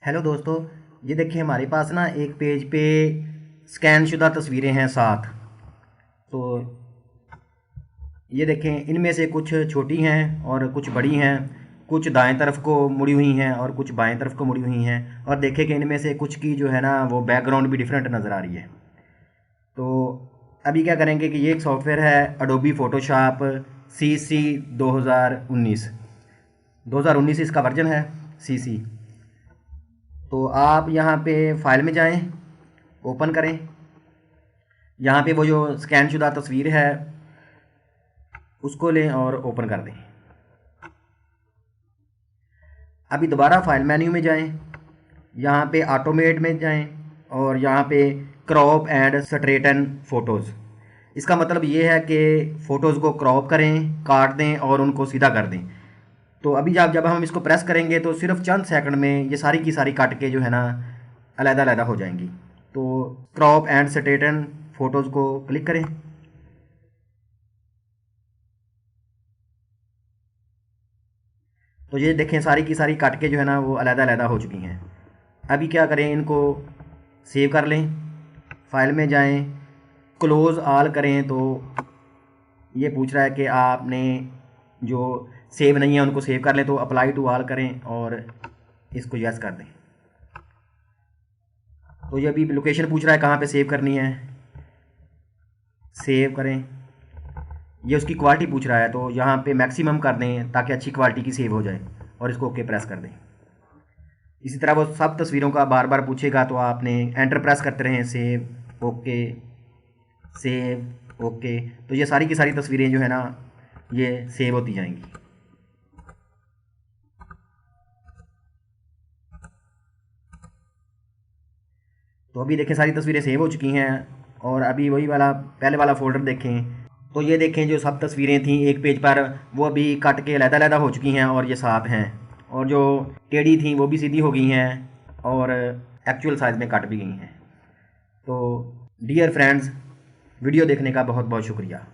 Hello दोस्तों, ये देखिए हमारे पास ना एक पेज पे स्कैन शुदा तस्वीरें हैं 7। तो ये देखें, इनमें से कुछ छोटी हैं और कुछ बड़ी हैं, कुछ दाएं तरफ को मुड़ी हुई हैं और कुछ बाएं तरफ को मुड़ी हुई हैं। और देखें कि इनमें से कुछ की जो है ना वो बैकग्राउंड भी डिफरेंट नज़र आ रही है। तो अभी क्या करेंगे कि ये एक सॉफ्टवेयर है अडोबी फ़ोटोशॉप CC 2019 इसका वर्जन है CC। तो आप यहाँ पे फाइल में जाएं, ओपन करें। यहाँ पे वो जो स्कैन शुदा तस्वीर है उसको लें और ओपन कर दें। अभी दोबारा फाइल मेन्यू में जाएं, यहाँ पे ऑटोमेट में जाएं और यहाँ पे क्रॉप एंड स्ट्रेटन फ़ोटोज़। इसका मतलब ये है कि फ़ोटोज़ को क्रॉप करें, काट दें और उनको सीधा कर दें। तो अभी जब हम इसको प्रेस करेंगे तो सिर्फ चंद सेकंड में ये सारी की सारी काट के जो है ना अलग-अलग हो जाएंगी। तो क्रॉप एंड स्ट्रेटन फ़ोटोज़ को क्लिक करें। तो ये देखें सारी की सारी काट के जो है ना वो अलग-अलग हो चुकी हैं। अभी क्या करें, इनको सेव कर लें। फाइल में जाएं, क्लोज़ ऑल करें तो ये पूछ रहा है कि आपने जो सेव नहीं है उनको सेव कर लें। तो अप्लाई टू ऑल करें और इसको यस कर दें। तो ये अभी लोकेशन पूछ रहा है कहाँ पे सेव करनी है, सेव करें। ये उसकी क्वालिटी पूछ रहा है तो यहाँ पे मैक्सिमम कर दें ताकि अच्छी क्वालिटी की सेव हो जाए और इसको ओके प्रेस कर दें। इसी तरह वो सब तस्वीरों का बार बार पूछेगा तो आपने एंटर प्रेस करते रहें, सेव ओके, सेव ओके। तो ये सारी की सारी तस्वीरें जो है ना ये सेव होती जाएंगी। तो अभी देखें सारी तस्वीरें सेव हो चुकी हैं और अभी वही वाला पहले वाला फ़ोल्डर देखें। तो ये देखें जो सब तस्वीरें थीं एक पेज पर वो अभी कट के अलग-अलग हो चुकी हैं और ये 7 हैं। और जो टेढ़ी थी वो भी सीधी हो गई हैं और एक्चुअल साइज़ में कट भी गई हैं। तो डियर फ्रेंड्स, वीडियो देखने का बहुत बहुत शुक्रिया।